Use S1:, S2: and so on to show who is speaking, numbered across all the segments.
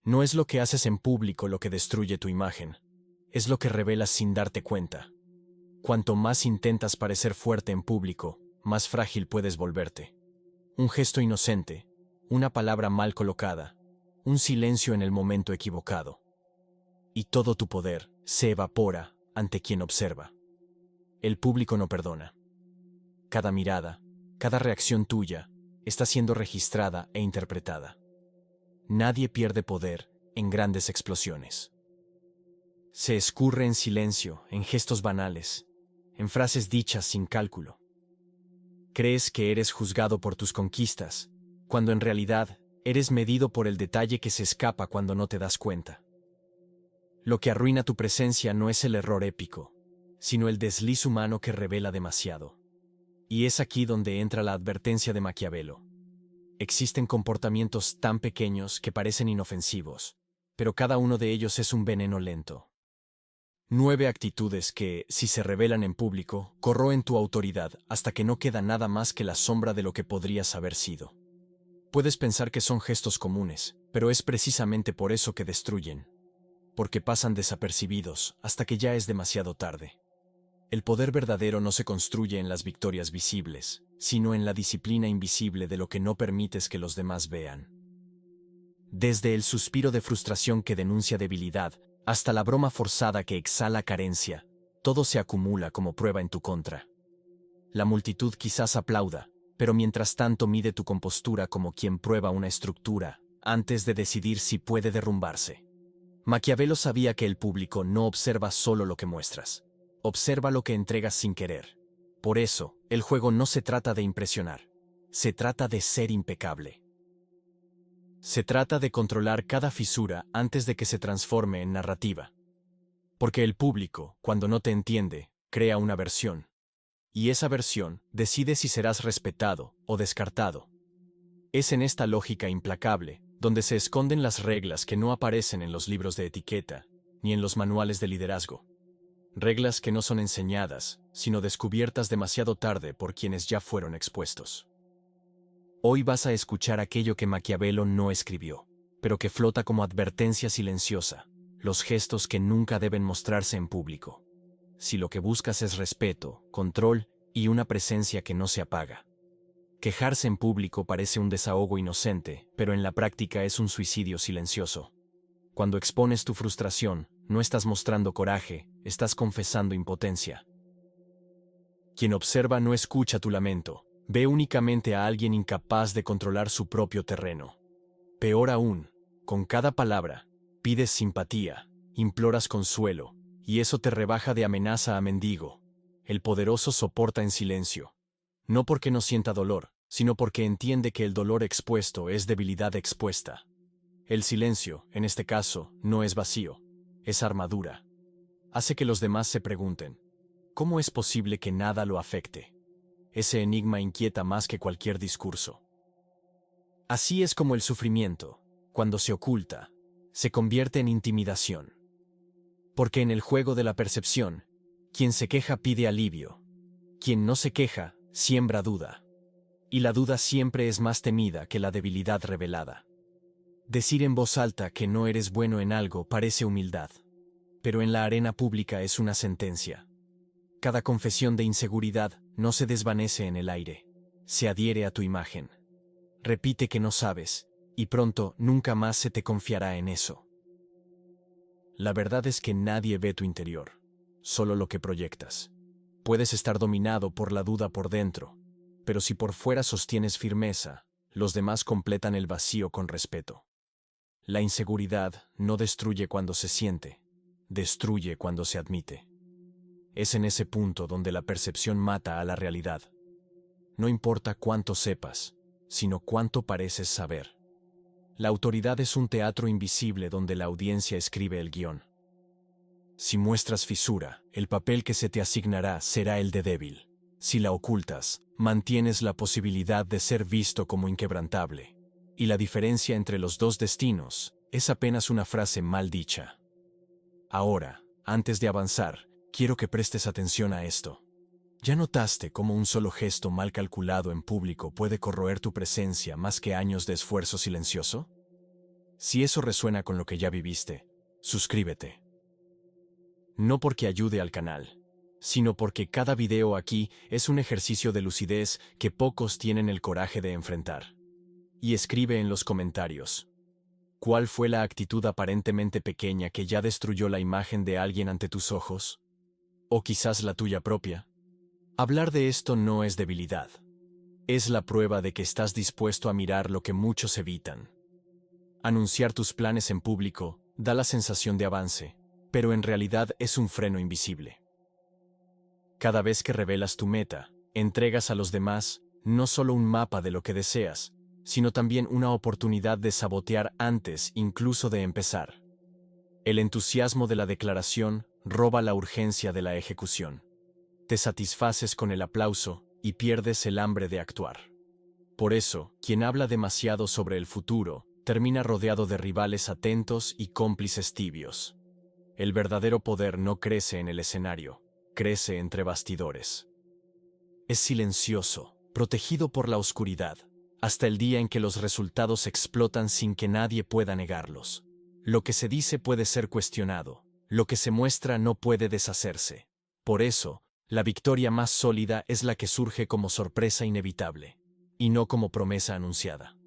S1: No es lo que haces en público lo que destruye tu imagen, es lo que revelas sin darte cuenta. Cuanto más intentas parecer fuerte en público, más frágil puedes volverte. Un gesto inocente, una palabra mal colocada, un silencio en el momento equivocado. Y todo tu poder se evapora ante quien observa. El público no perdona. Cada mirada, cada reacción tuya, está siendo registrada e interpretada. Nadie pierde poder en grandes explosiones. Se escurre en silencio, en gestos banales, en frases dichas sin cálculo. Crees que eres juzgado por tus conquistas, cuando en realidad eres medido por el detalle que se escapa cuando no te das cuenta. Lo que arruina tu presencia no es el error épico, sino el desliz humano que revela demasiado. Y es aquí donde entra la advertencia de Maquiavelo. Existen comportamientos tan pequeños que parecen inofensivos, pero cada uno de ellos es un veneno lento. 9 actitudes que, si se revelan en público, corroen tu autoridad hasta que no queda nada más que la sombra de lo que podrías haber sido. Puedes pensar que son gestos comunes, pero es precisamente por eso que destruyen. Porque pasan desapercibidos hasta que ya es demasiado tarde. El poder verdadero no se construye en las victorias visibles, sino en la disciplina invisible de lo que no permites que los demás vean. Desde el suspiro de frustración que denuncia debilidad, hasta la broma forzada que exhala carencia, todo se acumula como prueba en tu contra. La multitud quizás aplauda, pero mientras tanto mide tu compostura como quien prueba una estructura, antes de decidir si puede derrumbarse. Maquiavelo sabía que el público no observa solo lo que muestras, observa lo que entregas sin querer. Por eso, el juego no se trata de impresionar, se trata de ser impecable. Se trata de controlar cada fisura antes de que se transforme en narrativa. Porque el público, cuando no te entiende, crea una versión. Y esa versión decide si serás respetado o descartado. Es en esta lógica implacable donde se esconden las reglas que no aparecen en los libros de etiqueta, ni en los manuales de liderazgo. Reglas que no son enseñadas, sino descubiertas demasiado tarde por quienes ya fueron expuestos. Hoy vas a escuchar aquello que Maquiavelo no escribió, pero que flota como advertencia silenciosa, los gestos que nunca deben mostrarse en público. Si lo que buscas es respeto, control y una presencia que no se apaga. Quejarse en público parece un desahogo inocente, pero en la práctica es un suicidio silencioso. Cuando expones tu frustración, no estás mostrando coraje, estás confesando impotencia. Quien observa no escucha tu lamento, ve únicamente a alguien incapaz de controlar su propio terreno. Peor aún, con cada palabra, pides simpatía, imploras consuelo, y eso te rebaja de amenaza a mendigo. El poderoso soporta en silencio. No porque no sienta dolor, sino porque entiende que el dolor expuesto es debilidad expuesta. El silencio, en este caso, no es vacío, es armadura. Hace que los demás se pregunten, ¿cómo es posible que nada lo afecte? Ese enigma inquieta más que cualquier discurso. Así es como el sufrimiento, cuando se oculta, se convierte en intimidación. Porque en el juego de la percepción, quien se queja pide alivio. Quien no se queja, siembra duda. Y la duda siempre es más temida que la debilidad revelada. Decir en voz alta que no eres bueno en algo parece humildad. Pero en la arena pública es una sentencia. Cada confesión de inseguridad no se desvanece en el aire, se adhiere a tu imagen. Repite que no sabes, y pronto nunca más se te confiará en eso. La verdad es que nadie ve tu interior, solo lo que proyectas. Puedes estar dominado por la duda por dentro, pero si por fuera sostienes firmeza, los demás completan el vacío con respeto. La inseguridad no destruye cuando se siente, destruye cuando se admite. Es en ese punto donde la percepción mata a la realidad. No importa cuánto sepas, sino cuánto pareces saber. La autoridad es un teatro invisible donde la audiencia escribe el guión. Si muestras fisura, el papel que se te asignará será el de débil. Si la ocultas, mantienes la posibilidad de ser visto como inquebrantable. Y la diferencia entre los dos destinos es apenas una frase mal dicha. Ahora, antes de avanzar, quiero que prestes atención a esto. ¿Ya notaste cómo un solo gesto mal calculado en público puede corroer tu presencia más que años de esfuerzo silencioso? Si eso resuena con lo que ya viviste, suscríbete. No porque ayude al canal, sino porque cada video aquí es un ejercicio de lucidez que pocos tienen el coraje de enfrentar. Y escribe en los comentarios: ¿cuál fue la actitud aparentemente pequeña que ya destruyó la imagen de alguien ante tus ojos? ¿O quizás la tuya propia? Hablar de esto no es debilidad. Es la prueba de que estás dispuesto a mirar lo que muchos evitan. Anunciar tus planes en público da la sensación de avance, pero en realidad es un freno invisible. Cada vez que revelas tu meta, entregas a los demás no solo un mapa de lo que deseas, sino también una oportunidad de sabotear antes incluso de empezar. El entusiasmo de la declaración roba la urgencia de la ejecución. Te satisfaces con el aplauso y pierdes el hambre de actuar. Por eso, quien habla demasiado sobre el futuro termina rodeado de rivales atentos y cómplices tibios. El verdadero poder no crece en el escenario, crece entre bastidores. Es silencioso, protegido por la oscuridad, hasta el día en que los resultados explotan sin que nadie pueda negarlos. Lo que se dice puede ser cuestionado, lo que se muestra no puede deshacerse. Por eso, la victoria más sólida es la que surge como sorpresa inevitable, y no como promesa anunciada.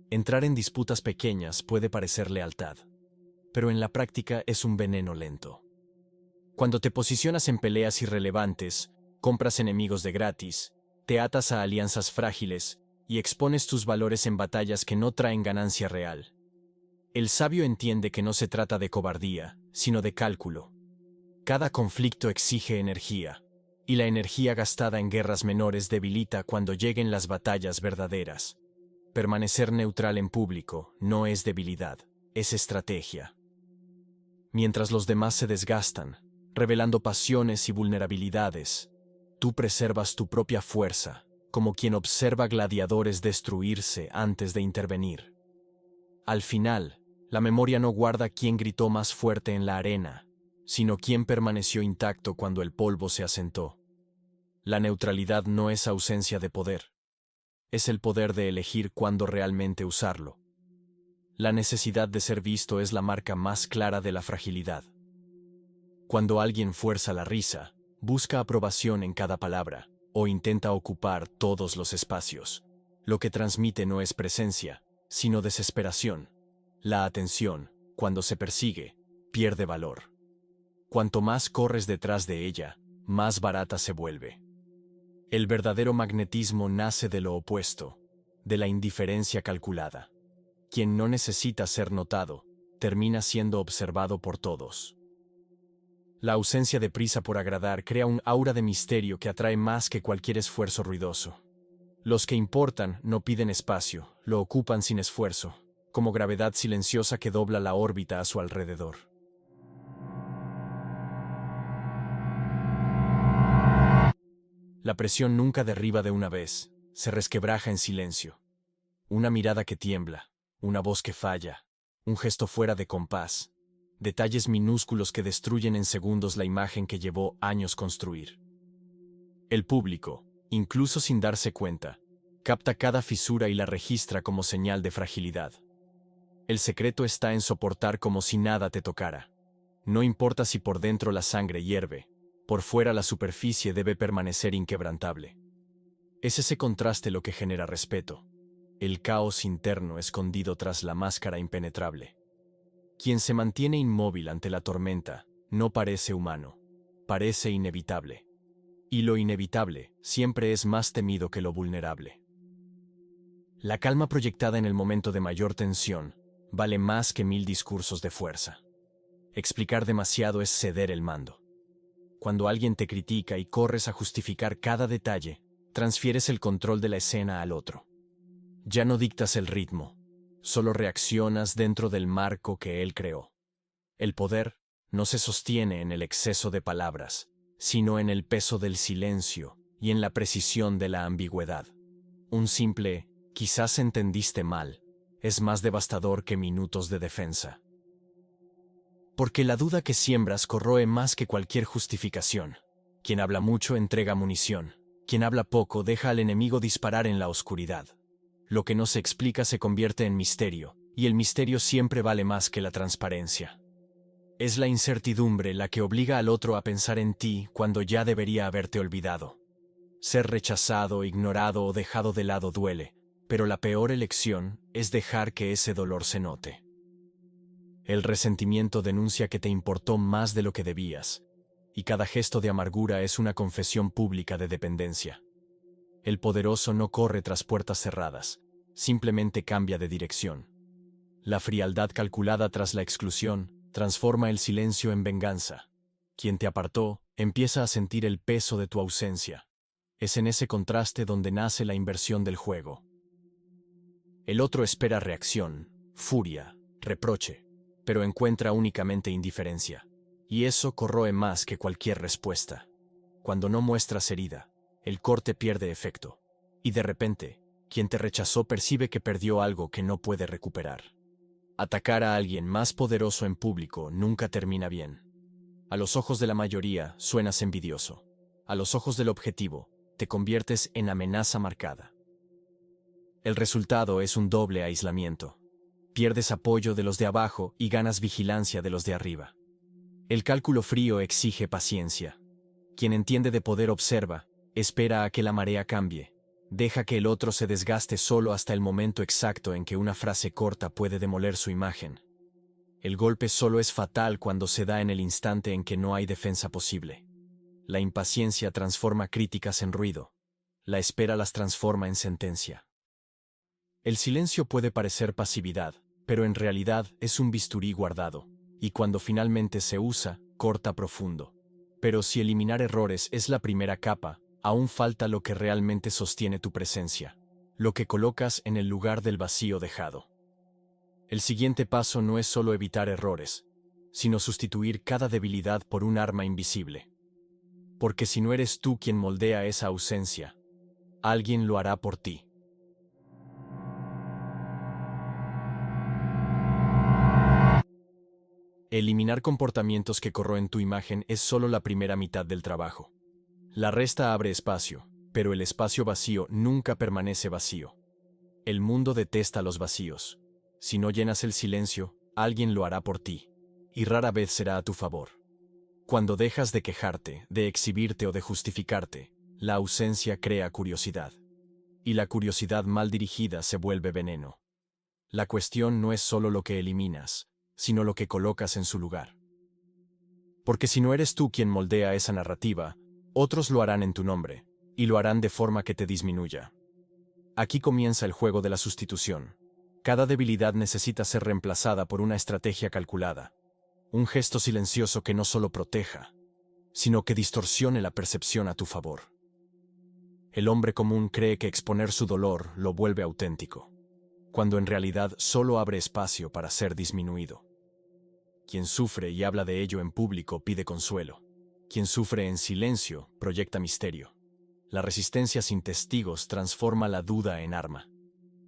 S1: Entrar en disputas pequeñas puede parecer lealtad, pero en la práctica es un veneno lento. Cuando te posicionas en peleas irrelevantes, compras enemigos de gratis, te atas a alianzas frágiles y expones tus valores en batallas que no traen ganancia real. El sabio entiende que no se trata de cobardía, sino de cálculo. Cada conflicto exige energía, y la energía gastada en guerras menores debilita cuando lleguen las batallas verdaderas. Permanecer neutral en público no es debilidad, es estrategia. Mientras los demás se desgastan, revelando pasiones y vulnerabilidades, tú preservas tu propia fuerza, como quien observa gladiadores destruirse antes de intervenir. Al final, la memoria no guarda quién gritó más fuerte en la arena, sino quién permaneció intacto cuando el polvo se asentó. La neutralidad no es ausencia de poder. Es el poder de elegir cuándo realmente usarlo. La necesidad de ser visto es la marca más clara de la fragilidad. Cuando alguien fuerza la risa, busca aprobación en cada palabra, o intenta ocupar todos los espacios. Lo que transmite no es presencia, sino desesperación. La atención, cuando se persigue, pierde valor. Cuanto más corres detrás de ella, más barata se vuelve. El verdadero magnetismo nace de lo opuesto, de la indiferencia calculada. Quien no necesita ser notado, termina siendo observado por todos. La ausencia de prisa por agradar crea un aura de misterio que atrae más que cualquier esfuerzo ruidoso. Los que importan no piden espacio, lo ocupan sin esfuerzo, como gravedad silenciosa que dobla la órbita a su alrededor. La presión nunca derriba de una vez, se resquebraja en silencio. Una mirada que tiembla, una voz que falla, un gesto fuera de compás, detalles minúsculos que destruyen en segundos la imagen que llevó años construir. El público, incluso sin darse cuenta, capta cada fisura y la registra como señal de fragilidad. El secreto está en soportar como si nada te tocara. No importa si por dentro la sangre hierve, por fuera la superficie debe permanecer inquebrantable. Es ese contraste lo que genera respeto, el caos interno escondido tras la máscara impenetrable. Quien se mantiene inmóvil ante la tormenta no parece humano, parece inevitable. Y lo inevitable siempre es más temido que lo vulnerable. La calma proyectada en el momento de mayor tensión vale más que 1000 discursos de fuerza. Explicar demasiado es ceder el mando. Cuando alguien te critica y corres a justificar cada detalle, transfieres el control de la escena al otro. Ya no dictas el ritmo, solo reaccionas dentro del marco que él creó. El poder no se sostiene en el exceso de palabras, sino en el peso del silencio y en la precisión de la ambigüedad. Un simple, quizás entendiste mal, es más devastador que minutos de defensa. Porque la duda que siembras corroe más que cualquier justificación. Quien habla mucho entrega munición. Quien habla poco deja al enemigo disparar en la oscuridad. Lo que no se explica se convierte en misterio, Y el misterio siempre vale más que la transparencia. Es la incertidumbre la que obliga al otro a pensar en ti cuando ya debería haberte olvidado. Ser rechazado, ignorado o dejado de lado duele, pero la peor elección es dejar que ese dolor se note. El resentimiento denuncia que te importó más de lo que debías, y cada gesto de amargura es una confesión pública de dependencia. El poderoso no corre tras puertas cerradas, simplemente cambia de dirección. La frialdad calculada tras la exclusión transforma el silencio en venganza. Quien te apartó empieza a sentir el peso de tu ausencia. Es en ese contraste donde nace la inversión del juego. El otro espera reacción, furia, reproche, pero encuentra únicamente indiferencia. Y eso corroe más que cualquier respuesta. Cuando no muestras herida, el corte pierde efecto. Y de repente, quien te rechazó percibe que perdió algo que no puede recuperar. Atacar a alguien más poderoso en público nunca termina bien. A los ojos de la mayoría suenas envidioso. A los ojos del objetivo, te conviertes en amenaza marcada. El resultado es un doble aislamiento. Pierdes apoyo de los de abajo y ganas vigilancia de los de arriba. El cálculo frío exige paciencia. Quien entiende de poder observa, espera a que la marea cambie. Deja que el otro se desgaste solo hasta el momento exacto en que una frase corta puede demoler su imagen. El golpe solo es fatal cuando se da en el instante en que no hay defensa posible. La impaciencia transforma críticas en ruido. La espera las transforma en sentencia. El silencio puede parecer pasividad, pero en realidad es un bisturí guardado, y cuando finalmente se usa, corta profundo. Pero si eliminar errores es la primera capa, aún falta lo que realmente sostiene tu presencia, lo que colocas en el lugar del vacío dejado. El siguiente paso no es solo evitar errores, sino sustituir cada debilidad por un arma invisible. Porque si no eres tú quien moldea esa ausencia, alguien lo hará por ti. Eliminar comportamientos que corroen tu imagen es solo la primera mitad del trabajo. La resta abre espacio, pero el espacio vacío nunca permanece vacío. El mundo detesta los vacíos. Si no llenas el silencio, alguien lo hará por ti, y rara vez será a tu favor. Cuando dejas de quejarte, de exhibirte o de justificarte, la ausencia crea curiosidad. Y la curiosidad mal dirigida se vuelve veneno. La cuestión no es solo lo que eliminas, sino lo que colocas en su lugar. Porque si no eres tú quien moldea esa narrativa, otros lo harán en tu nombre, y lo harán de forma que te disminuya. Aquí comienza el juego de la sustitución. Cada debilidad necesita ser reemplazada por una estrategia calculada. Un gesto silencioso que no solo proteja, sino que distorsione la percepción a tu favor. El hombre común cree que exponer su dolor lo vuelve auténtico, cuando en realidad solo abre espacio para ser disminuido. Quien sufre y habla de ello en público pide consuelo. Quien sufre en silencio proyecta misterio. La resistencia sin testigos transforma la duda en arma.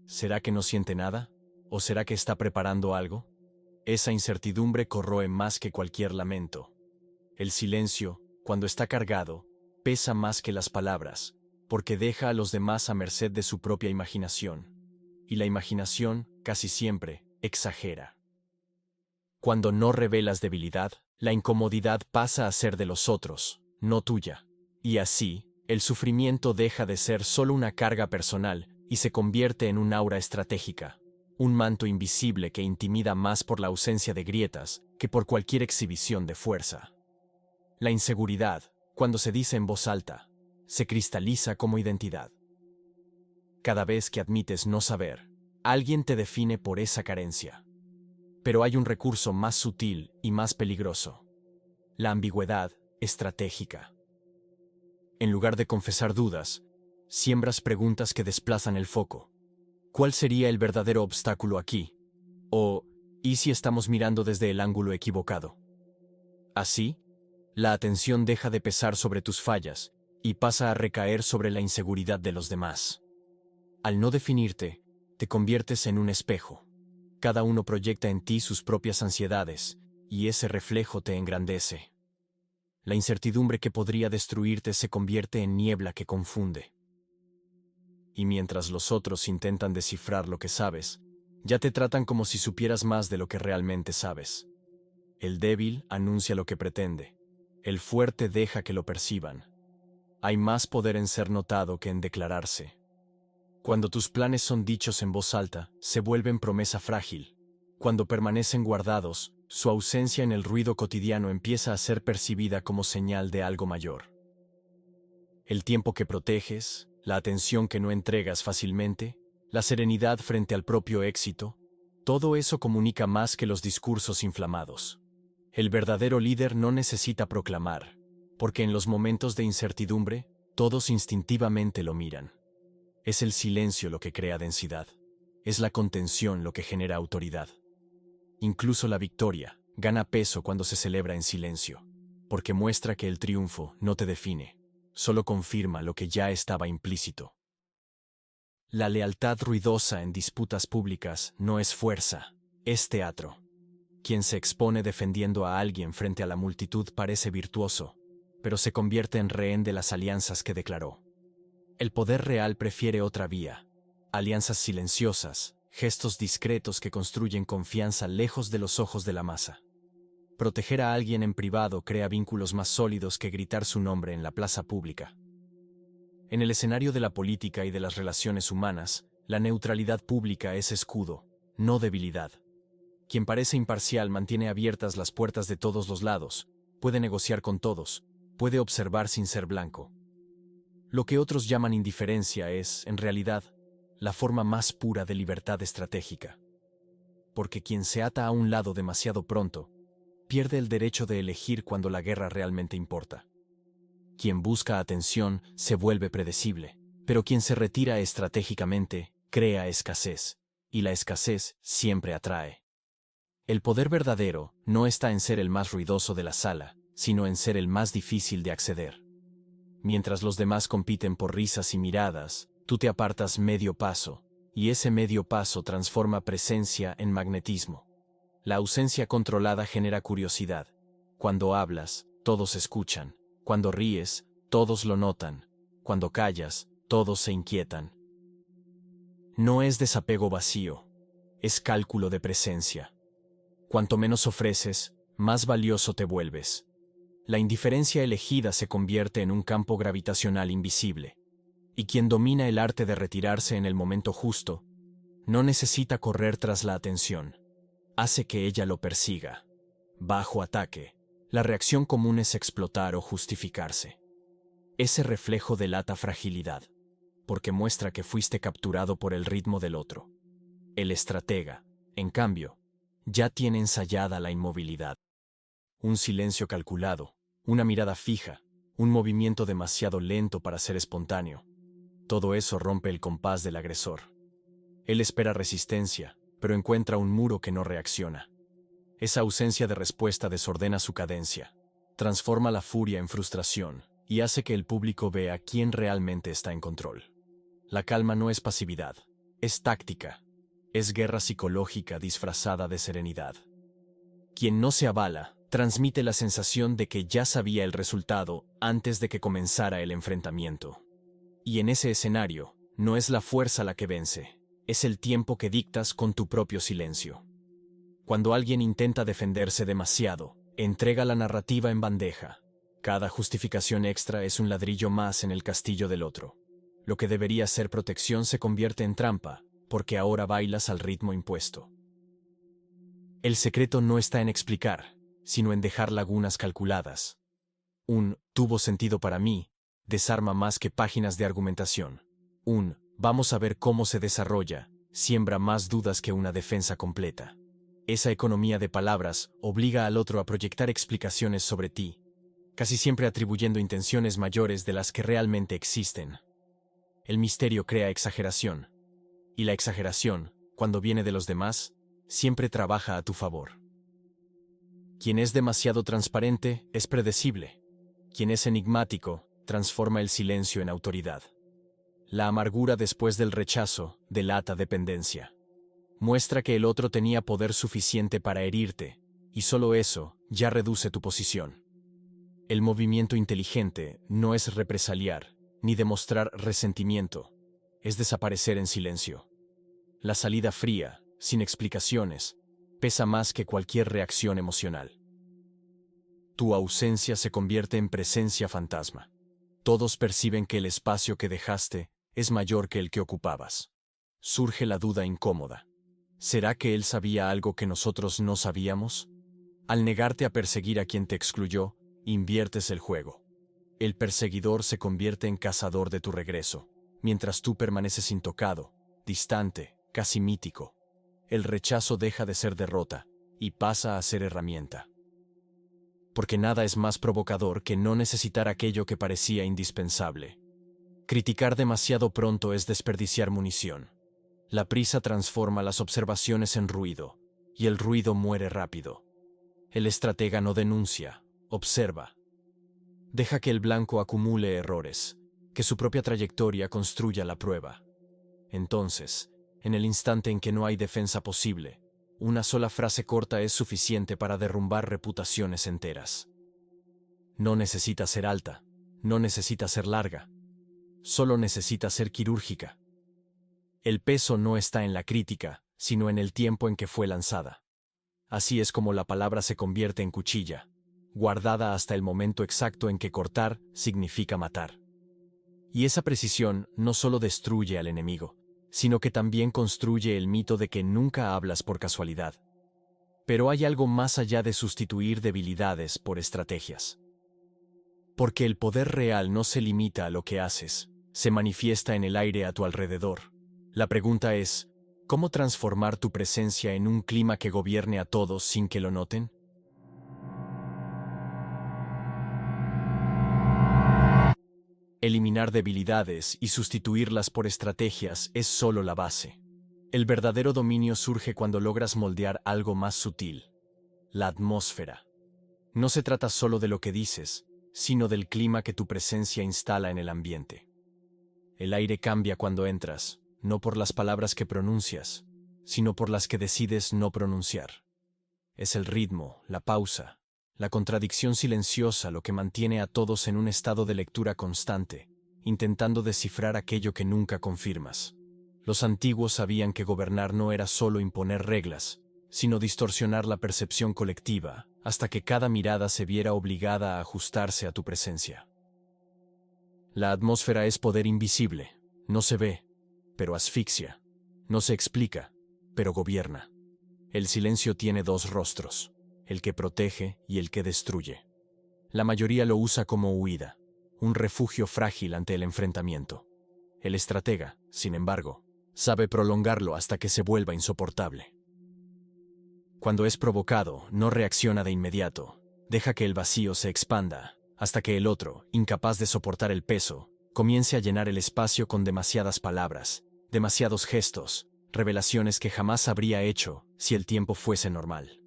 S1: ¿Será que no siente nada? ¿O será que está preparando algo? Esa incertidumbre corroe más que cualquier lamento. El silencio, cuando está cargado, pesa más que las palabras, porque deja a los demás a merced de su propia imaginación. Y la imaginación, casi siempre, exagera. Cuando no revelas debilidad, la incomodidad pasa a ser de los otros, no tuya. Y así, el sufrimiento deja de ser solo una carga personal y se convierte en un aura estratégica, un manto invisible que intimida más por la ausencia de grietas que por cualquier exhibición de fuerza. La inseguridad, cuando se dice en voz alta, se cristaliza como identidad. Cada vez que admites no saber, alguien te define por esa carencia. Pero hay un recurso más sutil y más peligroso: la ambigüedad estratégica. En lugar de confesar dudas, siembras preguntas que desplazan el foco. ¿Cuál sería el verdadero obstáculo aquí? O, ¿y si estamos mirando desde el ángulo equivocado? Así, la atención deja de pesar sobre tus fallas y pasa a recaer sobre la inseguridad de los demás. Al no definirte, te conviertes en un espejo. Cada uno proyecta en ti sus propias ansiedades, y ese reflejo te engrandece. La incertidumbre que podría destruirte se convierte en niebla que confunde. Y mientras los otros intentan descifrar lo que sabes, Ya te tratan como si supieras más de lo que realmente sabes. El débil anuncia lo que pretende. El fuerte deja que lo perciban. Hay más poder en ser notado que en declararse. Cuando tus planes son dichos en voz alta, se vuelven promesa frágil. Cuando permanecen guardados, su ausencia en el ruido cotidiano empieza a ser percibida como señal de algo mayor. El tiempo que proteges, la atención que no entregas fácilmente, la serenidad frente al propio éxito, todo eso comunica más que los discursos inflamados. El verdadero líder no necesita proclamar, porque en los momentos de incertidumbre, todos instintivamente lo miran. Es el silencio lo que crea densidad. Es la contención lo que genera autoridad. Incluso la victoria gana peso cuando se celebra en silencio, porque muestra que el triunfo no te define, solo confirma lo que ya estaba implícito. La lealtad ruidosa en disputas públicas no es fuerza, es teatro. Quien se expone defendiendo a alguien frente a la multitud parece virtuoso, pero se convierte en rehén de las alianzas que declaró. El poder real prefiere otra vía, alianzas silenciosas, gestos discretos que construyen confianza lejos de los ojos de la masa. Proteger a alguien en privado crea vínculos más sólidos que gritar su nombre en la plaza pública. En el escenario de la política y de las relaciones humanas, la neutralidad pública es escudo, no debilidad. Quien parece imparcial mantiene abiertas las puertas de todos los lados, puede negociar con todos, puede observar sin ser blanco. Lo que otros llaman indiferencia es, en realidad, la forma más pura de libertad estratégica. Porque quien se ata a un lado demasiado pronto, pierde el derecho de elegir cuando la guerra realmente importa. Quien busca atención se vuelve predecible, pero quien se retira estratégicamente crea escasez, y la escasez siempre atrae. El poder verdadero no está en ser el más ruidoso de la sala, sino en ser el más difícil de acceder. Mientras los demás compiten por risas y miradas, tú te apartas medio paso, y ese medio paso transforma presencia en magnetismo. La ausencia controlada genera curiosidad. Cuando hablas, todos escuchan. Cuando ríes, todos lo notan. Cuando callas, todos se inquietan. No es desapego vacío, es cálculo de presencia. Cuanto menos ofreces, más valioso te vuelves. La indiferencia elegida se convierte en un campo gravitacional invisible. Y quien domina el arte de retirarse en el momento justo, no necesita correr tras la atención. Hace que ella lo persiga. Bajo ataque, la reacción común es explotar o justificarse. Ese reflejo delata fragilidad, porque muestra que fuiste capturado por el ritmo del otro. El estratega, en cambio, ya tiene ensayada la inmovilidad. Un silencio calculado, una mirada fija, un movimiento demasiado lento para ser espontáneo. Todo eso rompe el compás del agresor. Él espera resistencia, pero encuentra un muro que no reacciona. Esa ausencia de respuesta desordena su cadencia, transforma la furia en frustración y hace que el público vea quién realmente está en control. La calma no es pasividad, es táctica, es guerra psicológica disfrazada de serenidad. Quien no se avala, transmite la sensación de que ya sabía el resultado antes de que comenzara el enfrentamiento. Y en ese escenario, no es la fuerza la que vence, es el tiempo que dictas con tu propio silencio. Cuando alguien intenta defenderse demasiado, entrega la narrativa en bandeja. Cada justificación extra es un ladrillo más en el castillo del otro. Lo que debería ser protección se convierte en trampa, porque ahora bailas al ritmo impuesto. El secreto no está en explicar, sino en dejar lagunas calculadas. Un «tuvo sentido para mí» desarma más que páginas de argumentación. Un «vamos a ver cómo se desarrolla» siembra más dudas que una defensa completa. Esa economía de palabras obliga al otro a proyectar explicaciones sobre ti, casi siempre atribuyendo intenciones mayores de las que realmente existen. El misterio crea exageración, y la exageración, cuando viene de los demás, siempre trabaja a tu favor. Quien es demasiado transparente es predecible. Quien es enigmático transforma el silencio en autoridad. La amargura después del rechazo delata dependencia. Muestra que el otro tenía poder suficiente para herirte, y solo eso ya reduce tu posición. El movimiento inteligente no es represaliar, ni demostrar resentimiento, es desaparecer en silencio. La salida fría sin explicaciones, pesa más que cualquier reacción emocional. Tu ausencia se convierte en presencia fantasma. Todos perciben que el espacio que dejaste es mayor que el que ocupabas. Surge la duda incómoda. ¿Será que él sabía algo que nosotros no sabíamos? Al negarte a perseguir a quien te excluyó, inviertes el juego. El perseguidor se convierte en cazador de tu regreso, mientras tú permaneces intocado, distante, casi mítico. El rechazo deja de ser derrota y pasa a ser herramienta. Porque nada es más provocador que no necesitar aquello que parecía indispensable. Criticar demasiado pronto es desperdiciar munición. La prisa transforma las observaciones en ruido, y el ruido muere rápido. El estratega no denuncia, observa. Deja que el blanco acumule errores, que su propia trayectoria construya la prueba. Entonces, en el instante en que no hay defensa posible, una sola frase corta es suficiente para derrumbar reputaciones enteras. No necesita ser alta, no necesita ser larga, solo necesita ser quirúrgica. El peso no está en la crítica, sino en el tiempo en que fue lanzada. Así es como la palabra se convierte en cuchilla, guardada hasta el momento exacto en que cortar significa matar. Y esa precisión no solo destruye al enemigo, sino que también construye el mito de que nunca hablas por casualidad. Pero hay algo más allá de sustituir debilidades por estrategias. Porque el poder real no se limita a lo que haces, se manifiesta en el aire a tu alrededor. La pregunta es, ¿cómo transformar tu presencia en un clima que gobierne a todos sin que lo noten? Eliminar debilidades y sustituirlas por estrategias es solo la base. El verdadero dominio surge cuando logras moldear algo más sutil: la atmósfera. No se trata solo de lo que dices, sino del clima que tu presencia instala en el ambiente. El aire cambia cuando entras, no por las palabras que pronuncias, sino por las que decides no pronunciar. Es el ritmo, la pausa, la contradicción silenciosa lo que mantiene a todos en un estado de lectura constante, intentando descifrar aquello que nunca confirmas. Los antiguos sabían que gobernar no era solo imponer reglas, sino distorsionar la percepción colectiva, hasta que cada mirada se viera obligada a ajustarse a tu presencia. La atmósfera es poder invisible, no se ve, pero asfixia, no se explica, pero gobierna. El silencio tiene dos rostros: el que protege y el que destruye. La mayoría lo usa como huida, un refugio frágil ante el enfrentamiento. El estratega, sin embargo, sabe prolongarlo hasta que se vuelva insoportable. Cuando es provocado, no reacciona de inmediato, deja que el vacío se expanda, hasta que el otro, incapaz de soportar el peso, comience a llenar el espacio con demasiadas palabras, demasiados gestos, revelaciones que jamás habría hecho si el tiempo fuese normal.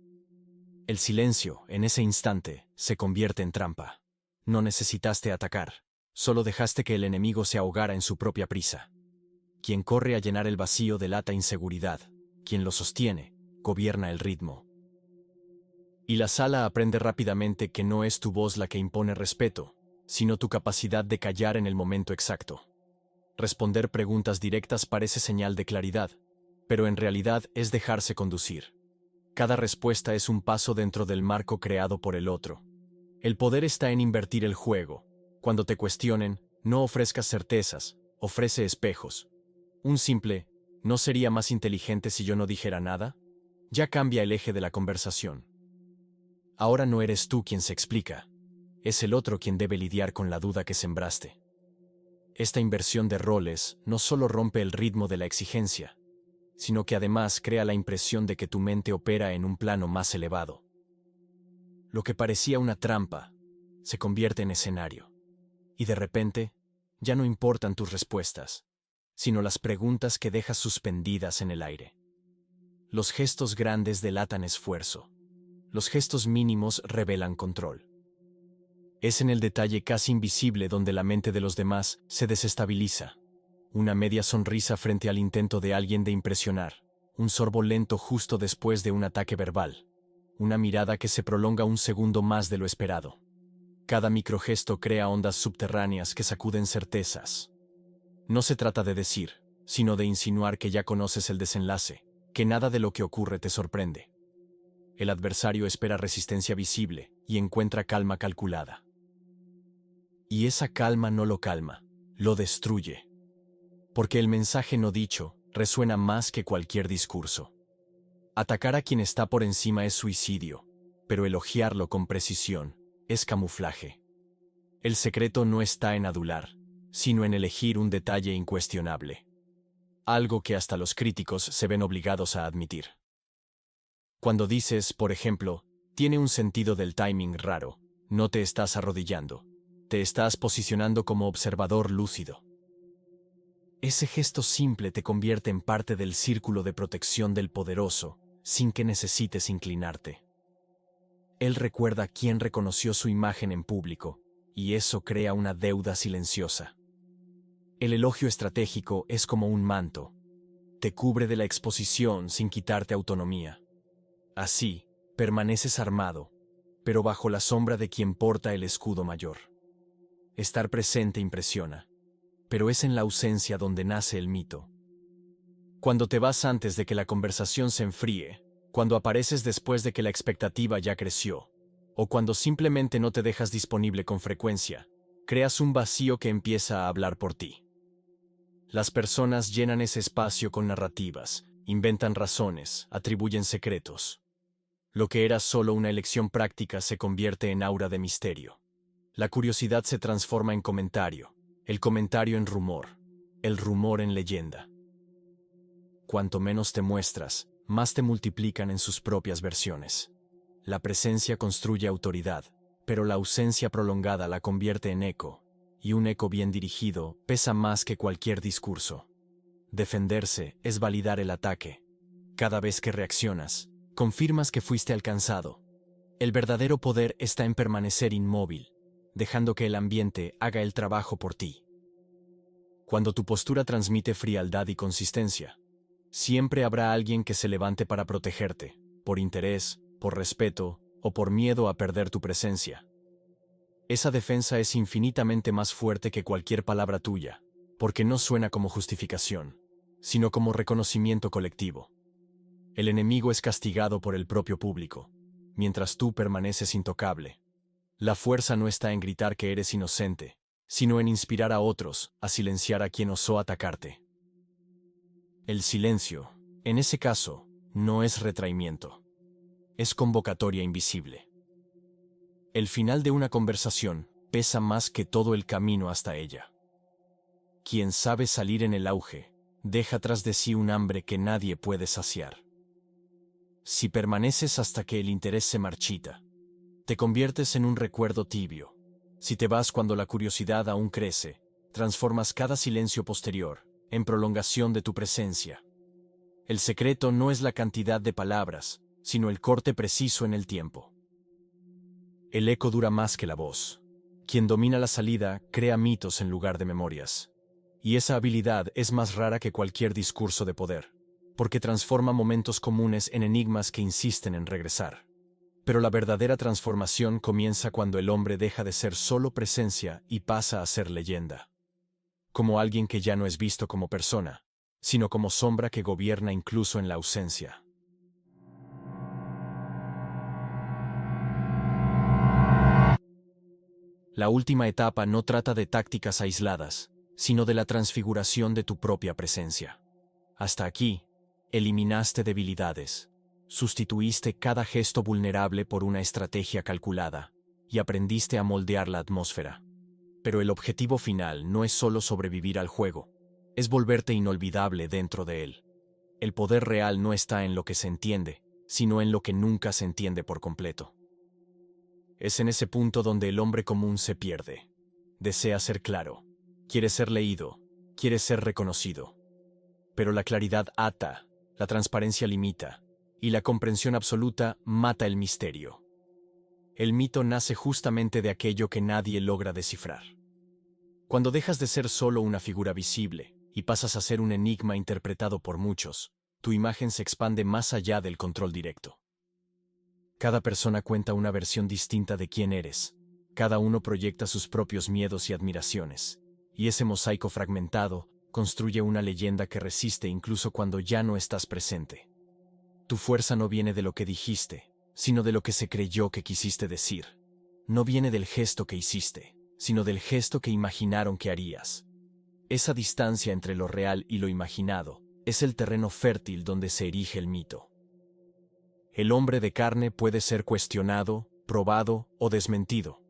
S1: El silencio, en ese instante, se convierte en trampa. No necesitaste atacar, solo dejaste que el enemigo se ahogara en su propia prisa. Quien corre a llenar el vacío delata inseguridad, quien lo sostiene, gobierna el ritmo. Y la sala aprende rápidamente que no es tu voz la que impone respeto, sino tu capacidad de callar en el momento exacto. Responder preguntas directas parece señal de claridad, pero en realidad es dejarse conducir. Cada respuesta es un paso dentro del marco creado por el otro. El poder está en invertir el juego. Cuando te cuestionen, no ofrezcas certezas, ofrece espejos. Un simple, ¿no sería más inteligente si yo no dijera nada?, ya cambia el eje de la conversación. Ahora no eres tú quien se explica, es el otro quien debe lidiar con la duda que sembraste. Esta inversión de roles no solo rompe el ritmo de la exigencia, sino que además crea la impresión de que tu mente opera en un plano más elevado. Lo que parecía una trampa se convierte en escenario, y de repente ya no importan tus respuestas, sino las preguntas que dejas suspendidas en el aire. Los gestos grandes delatan esfuerzo, los gestos mínimos revelan control. Es en el detalle casi invisible donde la mente de los demás se desestabiliza. Una media sonrisa frente al intento de alguien de impresionar, un sorbo lento justo después de un ataque verbal, una mirada que se prolonga un segundo más de lo esperado. Cada microgesto crea ondas subterráneas que sacuden certezas. No se trata de decir, sino de insinuar que ya conoces el desenlace, que nada de lo que ocurre te sorprende. El adversario espera resistencia visible y encuentra calma calculada. Y esa calma no lo calma, lo destruye. Porque el mensaje no dicho resuena más que cualquier discurso. Atacar a quien está por encima es suicidio, pero elogiarlo con precisión es camuflaje. El secreto no está en adular, sino en elegir un detalle incuestionable. Algo que hasta los críticos se ven obligados a admitir. Cuando dices, por ejemplo, tiene un sentido del timing raro, no te estás arrodillando, te estás posicionando como observador lúcido. Ese gesto simple te convierte en parte del círculo de protección del poderoso, sin que necesites inclinarte. Él recuerda quién reconoció su imagen en público, y eso crea una deuda silenciosa. El elogio estratégico es como un manto. Te cubre de la exposición sin quitarte autonomía. Así, permaneces armado, pero bajo la sombra de quien porta el escudo mayor. Estar presente impresiona, pero es en la ausencia donde nace el mito. Cuando te vas antes de que la conversación se enfríe, cuando apareces después de que la expectativa ya creció, o cuando simplemente no te dejas disponible con frecuencia, creas un vacío que empieza a hablar por ti. Las personas llenan ese espacio con narrativas, inventan razones, atribuyen secretos. Lo que era solo una elección práctica se convierte en aura de misterio. La curiosidad se transforma en comentario, el comentario en rumor, el rumor en leyenda. Cuanto menos te muestras, más te multiplican en sus propias versiones. La presencia construye autoridad, pero la ausencia prolongada la convierte en eco, y un eco bien dirigido pesa más que cualquier discurso. Defenderse es validar el ataque. Cada vez que reaccionas, confirmas que fuiste alcanzado. El verdadero poder está en permanecer inmóvil, dejando que el ambiente haga el trabajo por ti. Cuando tu postura transmite frialdad y consistencia, siempre habrá alguien que se levante para protegerte, por interés, por respeto o por miedo a perder tu presencia. Esa defensa es infinitamente más fuerte que cualquier palabra tuya, porque no suena como justificación, sino como reconocimiento colectivo. El enemigo es castigado por el propio público, mientras tú permaneces intocable. La fuerza no está en gritar que eres inocente, sino en inspirar a otros a silenciar a quien osó atacarte. El silencio, en ese caso, no es retraimiento. Es convocatoria invisible. El final de una conversación pesa más que todo el camino hasta ella. Quien sabe salir en el auge, deja tras de sí un hambre que nadie puede saciar. Si permaneces hasta que el interés se marchita, te conviertes en un recuerdo tibio. Si te vas cuando la curiosidad aún crece, transformas cada silencio posterior en prolongación de tu presencia. El secreto no es la cantidad de palabras, sino el corte preciso en el tiempo. El eco dura más que la voz. Quien domina la salida crea mitos en lugar de memorias. Y esa habilidad es más rara que cualquier discurso de poder, porque transforma momentos comunes en enigmas que insisten en regresar. Pero la verdadera transformación comienza cuando el hombre deja de ser solo presencia y pasa a ser leyenda. Como alguien que ya no es visto como persona, sino como sombra que gobierna incluso en la ausencia. La última etapa no trata de tácticas aisladas, sino de la transfiguración de tu propia presencia. Hasta aquí, eliminaste debilidades, sustituiste cada gesto vulnerable por una estrategia calculada, y aprendiste a moldear la atmósfera. Pero el objetivo final no es solo sobrevivir al juego, es volverte inolvidable dentro de él. El poder real no está en lo que se entiende, sino en lo que nunca se entiende por completo. Es en ese punto donde el hombre común se pierde. Desea ser claro, quiere ser leído, quiere ser reconocido. Pero la claridad ata, la transparencia limita, y la comprensión absoluta mata el misterio. El mito nace justamente de aquello que nadie logra descifrar. Cuando dejas de ser solo una figura visible y pasas a ser un enigma interpretado por muchos, tu imagen se expande más allá del control directo. Cada persona cuenta una versión distinta de quién eres. Cada uno proyecta sus propios miedos y admiraciones. Y ese mosaico fragmentado construye una leyenda que resiste incluso cuando ya no estás presente. Tu fuerza no viene de lo que dijiste, sino de lo que se creyó que quisiste decir. No viene del gesto que hiciste, sino del gesto que imaginaron que harías. Esa distancia entre lo real y lo imaginado es el terreno fértil donde se erige el mito. El hombre de carne puede ser cuestionado, probado o desmentido,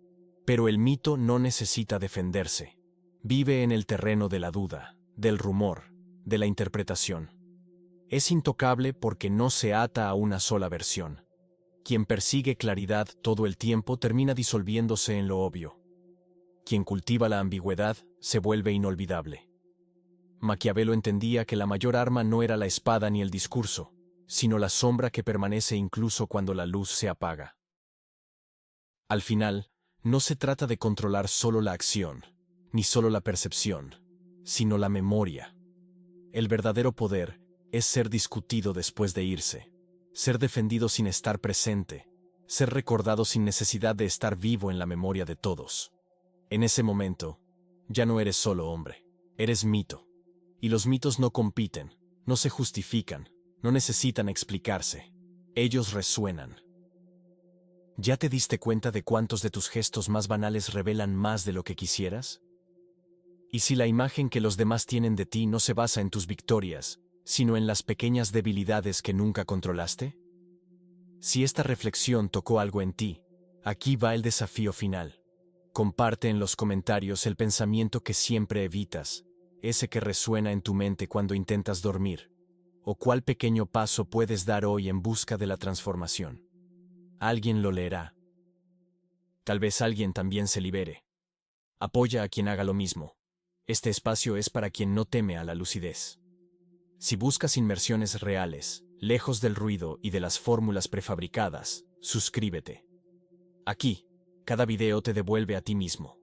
S1: pero el mito no necesita defenderse. Vive en el terreno de la duda, del rumor, de la interpretación. Es intocable porque no se ata a una sola versión. Quien persigue claridad todo el tiempo termina disolviéndose en lo obvio. Quien cultiva la ambigüedad se vuelve inolvidable. Maquiavelo entendía que la mayor arma no era la espada ni el discurso, sino la sombra que permanece incluso cuando la luz se apaga. Al final, no se trata de controlar solo la acción, ni solo la percepción, sino la memoria. El verdadero poder es ser discutido después de irse, ser defendido sin estar presente, ser recordado sin necesidad de estar vivo en la memoria de todos. En ese momento, ya no eres solo hombre, eres mito. Y los mitos no compiten, no se justifican, no necesitan explicarse. Ellos resuenan. ¿Ya te diste cuenta de cuántos de tus gestos más banales revelan más de lo que quisieras? ¿Y si la imagen que los demás tienen de ti no se basa en tus victorias, sino en las pequeñas debilidades que nunca controlaste? Si esta reflexión tocó algo en ti, aquí va el desafío final. Comparte en los comentarios el pensamiento que siempre evitas, ese que resuena en tu mente cuando intentas dormir, o cuál pequeño paso puedes dar hoy en busca de la transformación. Alguien lo leerá. Tal vez alguien también se libere. Apoya a quien haga lo mismo. Este espacio es para quien no teme a la lucidez. Si buscas inmersiones reales, lejos del ruido y de las fórmulas prefabricadas, suscríbete. Aquí, cada video te devuelve a ti mismo.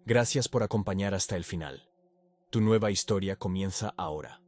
S1: Gracias por acompañar hasta el final. Tu nueva historia comienza ahora.